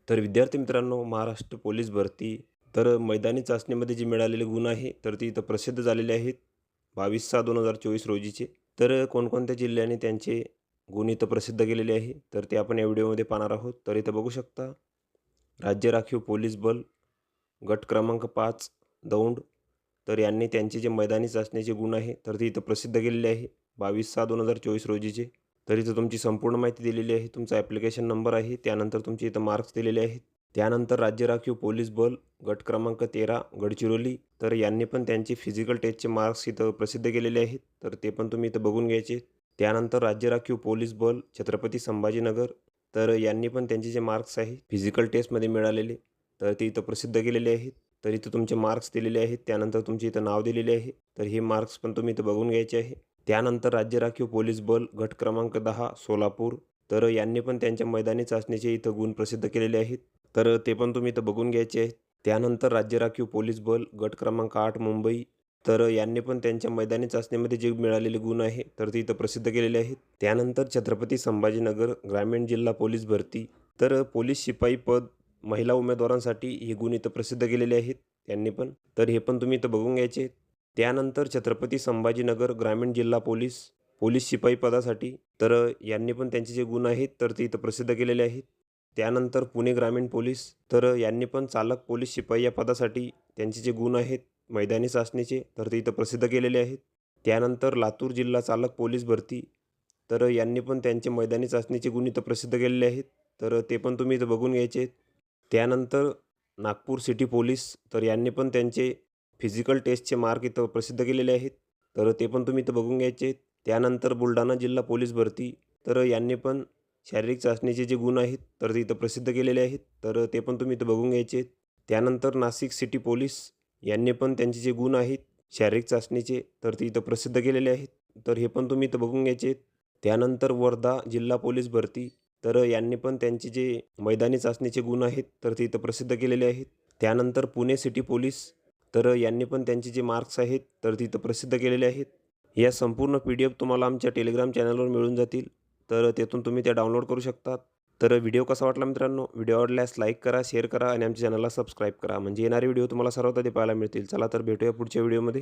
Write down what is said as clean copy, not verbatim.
तर विद्यार्थी मित्रांनो, महाराष्ट्र पोलीस भरती तर मैदानी चाचणीमध्ये जे मिळालेले गुण आहे तर ते इथं प्रसिद्ध झालेले आहेत 22/6/2024 रोजीचे. तर कोणकोणत्या जिल्ह्याने त्यांचे गुण इथं प्रसिद्ध केलेले आहे तर ते आपण या व्हिडिओमध्ये पाहणार आहोत. तर इथं बघू शकता, राज्य राखीव पोलीस बल गट क्रमांक 5 दौंड, तर यांनी त्यांचे जे मैदानी चाचणीचे गुण आहे तर ते इथं प्रसिद्ध केलेले आहे 22/6/2024 रोजीचे. तर इथं तुमची संपूर्ण माहिती दिलेली आहे, तुमचा ॲप्लिकेशन नंबर आहे, त्यानंतर तुमचे इथं मार्क्स दिलेले आहेत. त्यानंतर राज्य राखीव पोलीस बल गट क्रमांक 13 गडचिरोली, तर यांनी पण त्यांचे फिजिकल टेस्टचे मार्क्स इथं प्रसिद्ध केलेले आहेत, तर ते पण तुम्ही इथं बघून घ्यायचे. त्यानंतर राज्य राखीव पोलीस बल छत्रपती संभाजीनगर, तर यांनी पण त्यांचे जे मार्क्स आहे फिजिकल टेस्टमध्ये मिळालेले तर ते इथं प्रसिद्ध केलेले आहेत. तर इथं तुमचे मार्क्स दिलेले आहेत, त्यानंतर तुमचे इथं नाव दिलेले आहे, तर हे मार्क्स पण तुम्ही इथं बघून घ्यायचे आहे. त्यानंतर राज्य राखीव पोलीस बल गट क्रमांक 10 सोलापूर, तर यांनी पण त्यांच्या मैदानी चाचणीचे इथं गुण प्रसिद्ध केलेले आहेत, तर ते पण तुम्ही इथं बघून घ्यायचे आहेत. त्यानंतर राज्य राखीव पोलीस बल गट क्रमांक 8 मुंबई, तर यांनी पण त्यांच्या मैदानी चाचणीमध्ये जे मिळालेले गुण आहे तर ते इथं प्रसिद्ध केलेले आहेत. त्यानंतर छत्रपती संभाजीनगर ग्रामीण जिल्हा पोलीस भरती, तर पोलीस शिपाई पद महिला उमेदवारांसाठी हे गुण इथं प्रसिद्ध केलेले आहेत त्यांनी पण, तर हे पण तुम्ही इथं बघून घ्यायचे. त्यानंतर छत्रपती संभाजीनगर ग्रामीण जिल्हा पोलीस पोलीस शिपाई पदासाठी, तर यांनी पण त्यांचे जे गुण आहेत तर ते इथं प्रसिद्ध केलेले आहेत. त्यानंतर पुणे ग्रामीण पोलीस, तर यांनी पण चालक पोलीस शिपाई या पदासाठी त्यांचे जे गुण आहेत मैदानी चाचणीचे तर ते इथं प्रसिद्ध केलेले आहेत. त्यानंतर लातूर जिल्हा चालक पोलीस भरती, तर यांनी पण त्यांचे मैदानी चाचणीचे गुण इथं प्रसिद्ध केलेले आहेत, तर ते पण तुम्ही इथं बघून घ्यायचे आहेत. त्यानंतर नागपूर सिटी पोलीस, तर यांनी पण त्यांचे फिजिकल टेस्टचे मार्क इथं प्रसिद्ध केलेले आहेत, तर ते पण तुम्ही इथं बघून घ्यायचे आहेत. त्यानंतर बुलढाणा जिल्हा पोलीस भरती, तर यांनी पण शारीरिक चाचणीचे जे गुण आहेत तर ते इथं प्रसिद्ध केलेले आहेत, तर ते पण तुम्ही इथं बघून घ्यायचे आहेत. त्यानंतर नाशिक सिटी पोलीस, यांनी पण त्यांचे जे गुण आहेत शारीरिक चाचणीचे तर ते इथं प्रसिद्ध केलेले आहेत, तर हे पण तुम्ही इथं बघून घ्यायचे आहेत. त्यानंतर वर्धा जिल्हा पोलीस भरती, तर यांनी पण त्यांचे जे मैदानी चाचणीचे गुण आहेत तर ते इथं प्रसिद्ध केलेले आहेत. त्यानंतर पुणे सिटी पोलीस, तर यांनी पण त्यांचे जे मार्क्स आहेत तर ते इथं प्रसिद्ध केलेले आहेत. या संपूर्ण PDF तुम्हाला आमच्या टेलिग्राम चॅनलवर मिळून जातील, तर तेथून तुम्ही त्या डाउनलोड करू शकता. तर व्हिडिओ कसा वाटला मित्रांनो, व्हिडिओ आवडल्यास लाईक करा, शेअर करा आणि आमच्या चॅनलला सबस्क्राईब करा, म्हणजे येणारे व्हिडिओ तुम्हाला सर्वात आधी पाहायला मिळतील. चला तर भेटूया पुढच्या व्हिडिओमध्ये.